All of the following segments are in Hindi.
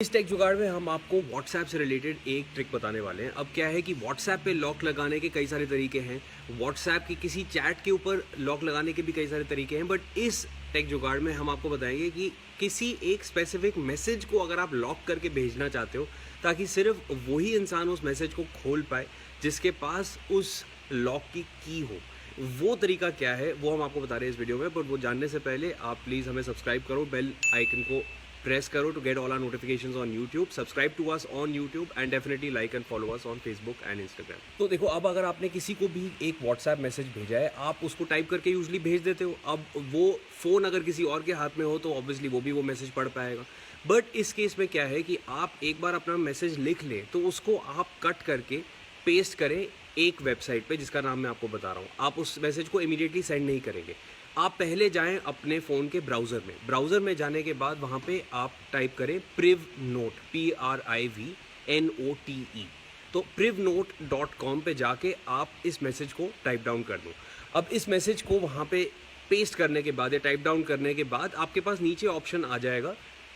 इस टेक जुगाड़ में हम आपको व्हाट्सएप से रिलेटेड एक ट्रिक बताने वाले हैं। अब क्या है कि व्हाट्सएप पे लॉक लगाने के कई सारे तरीके हैं, व्हाट्सएप की किसी चैट के ऊपर लॉक लगाने के भी कई सारे तरीके हैं, बट इस टेक जुगाड़ में हम आपको बताएंगे कि किसी एक स्पेसिफिक मैसेज को अगर आप लॉक करके भेजना चाहते हो ताकि सिर्फ वही इंसान उस मैसेज को खोल पाए जिसके पास उस लॉक की हो, वो तरीका क्या है वो हम आपको बता रहे हैं इस वीडियो में। बट वो जानने से पहले आप प्लीज़ हमें सब्सक्राइब करो, बेल आइकन को press करो to get all our notifications on YouTube, subscribe to us on YouTube and definitely like and follow us on Facebook and Instagram। तो देखो, अब अगर आपने किसी को भी एक WhatsApp मैसेज भेजा है, आप उसको टाइप करके यूजली भेज देते हो। अब वो फ़ोन अगर किसी और के हाथ में हो तो ऑब्वियसली वो भी वो मैसेज पढ़ पाएगा। बट इस केस में क्या है कि आप एक बार अपना मैसेज लिख लें तो उसको आप कट करके पेस्ट करें एक वेबसाइट पे जिसका नाम मैं आपको बता रहा हूँ। आप उस मैसेज को इमीडिएटली सेंड नहीं करेंगे, आप पहले जाएं अपने फ़ोन के ब्राउज़र में। ब्राउज़र में जाने के बाद वहाँ पे आप टाइप करें PrivNote, PRIVNOTE। तो privnote.com पे जाके आप इस मैसेज को टाइप डाउन कर दो। अब इस मैसेज को वहाँ पे पेस्ट करने के बाद या टाइप डाउन करने के बाद आपके पास नीचे ऑप्शन आ जाएगा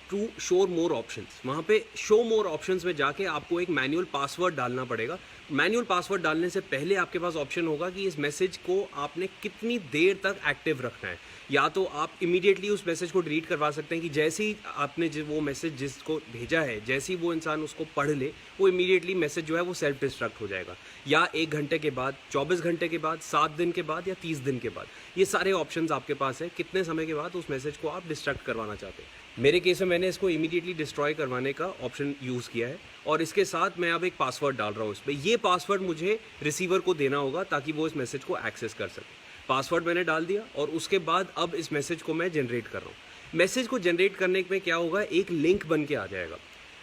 टू शो मोर ऑप्शंस। वहाँ पे शो मोर ऑप्शंस में जाके आपको एक मैनुअल पासवर्ड डालना पड़ेगा। मैनुअल पासवर्ड डालने से पहले आपके पास ऑप्शन होगा कि इस मैसेज को आपने कितनी देर तक एक्टिव रखना है। या तो आप इमीडिएटली उस मैसेज को डिलीट करवा सकते हैं कि जैसे ही आपने वो मैसेज जिसको भेजा है, जैसे ही वो इंसान उसको पढ़ ले, वो इमीडिएटली मैसेज जो है वो सेल्फ डिस्ट्रक्ट हो जाएगा। या 1 घंटे के बाद, 24 घंटे के बाद, 7 दिन के बाद या 30 दिन के बाद, ये सारे ऑप्शंस आपके पास है कितने समय के बाद उस मैसेज को आप डिस्ट्रक्ट करवाना चाहते हैं। मेरे केस में मैंने इसको इमीडिएटली डिस्ट्रॉय करवाने का ऑप्शन यूज़ किया है और इसके साथ मैं अब एक पासवर्ड डाल रहा हूँ इस पर। ये पासवर्ड मुझे रिसीवर को देना होगा ताकि वो इस मैसेज को एक्सेस कर सके। पासवर्ड मैंने डाल दिया और उसके बाद अब इस मैसेज को मैं जनरेट कर रहा हूँ। मैसेज को जनरेट करने में क्या होगा, एक लिंक बन के आ जाएगा।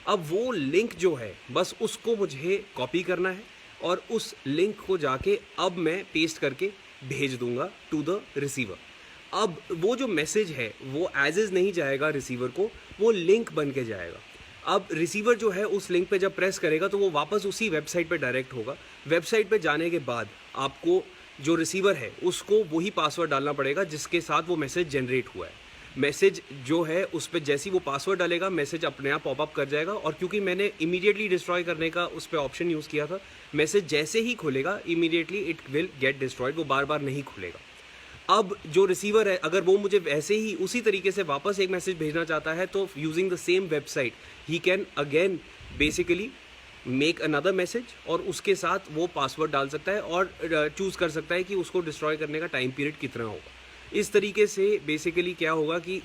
अब वो लिंक जो है बस उसको मुझे कॉपी करना है और उस लिंक को जाके अब मैं पेस्ट करके भेज दूंगा टू द रिसीवर। अब वो जो मैसेज है वो एज इज़ नहीं जाएगा रिसीवर को, वो लिंक बन के जाएगा। अब रिसीवर जो है उस लिंक पे जब प्रेस करेगा तो वो वापस उसी वेबसाइट पे डायरेक्ट होगा। वेबसाइट पे जाने के बाद आपको जो रिसीवर है उसको वही पासवर्ड डालना पड़ेगा जिसके साथ वो मैसेज जनरेट हुआ है। मैसेज जो है उस पर जैसे ही वो पासवर्ड डालेगा मैसेज अपने आप पॉपअप कर जाएगा। और क्योंकि मैंने इमीडिएटली डिस्ट्रॉय करने का उस पर ऑप्शन यूज़ किया था, मैसेज जैसे ही खुलेगा immediately it will get destroyed, वो बार बार नहीं खुलेगा। अब जो रिसीवर है अगर वो मुझे वैसे ही उसी तरीके से वापस एक मैसेज भेजना चाहता है तो using the same website he can again basically make another message और उसके साथ वो पासवर्ड डाल सकता है और चूज़ कर सकता है कि उसको डिस्ट्रॉय करने का टाइम पीरियड कितना होगा। इस तरीके से बेसिकली क्या होगा कि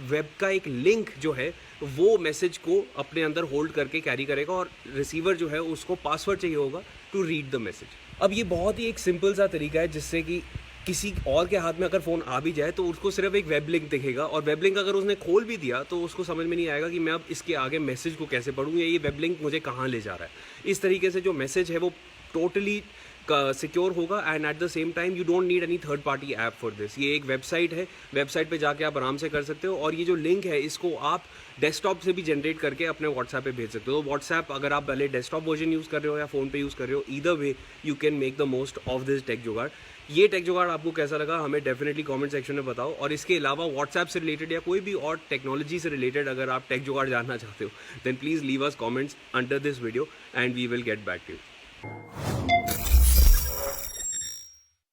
वेब का एक लिंक जो है वो मैसेज को अपने अंदर होल्ड करके कैरी करेगा और रिसीवर जो है उसको पासवर्ड चाहिए होगा टू रीड द मैसेज। अब ये बहुत ही एक सिंपल सा तरीका है जिससे कि किसी और के हाथ में अगर फ़ोन आ भी जाए तो उसको सिर्फ एक वेब लिंक दिखेगा और वेब लिंक अगर उसने खोल भी दिया तो उसको समझ में नहीं आएगा कि मैं अब इसके आगे मैसेज को कैसे पढूं या ये वेब लिंक मुझे कहाँ ले जा रहा है। इस तरीके से जो मैसेज है वो टोटली सिक्योर होगा and at the same time you don't need any third party app for this. ये एक वेबसाइट है, वेबसाइट पे जाके आप आराम से कर सकते हो और ये जो लिंक है इसको आप डेस्कटॉप से भी जनरेट करके अपने व्हाट्सएप पे भेज सकते हो। तो व्हाट्सएप अगर आप पहले डेस्कटॉप वर्जन यूज़ कर रहे हो या फ़ोन पे यूज़ कर रहे हो, either way you can make the most of this tech jugaad. ये टेक जुगाड़ आपको कैसा लगा हमें डेफिनेटली कमेंट सेक्शन में बताओ। और इसके अलावा व्हाट्सएप से रिलेटेड या कोई भी और टेक्नोलॉजी से रिलेटेड अगर आप टेक जुगाड़ जानना चाहते हो then please leave us comments under this video and we will get back to you.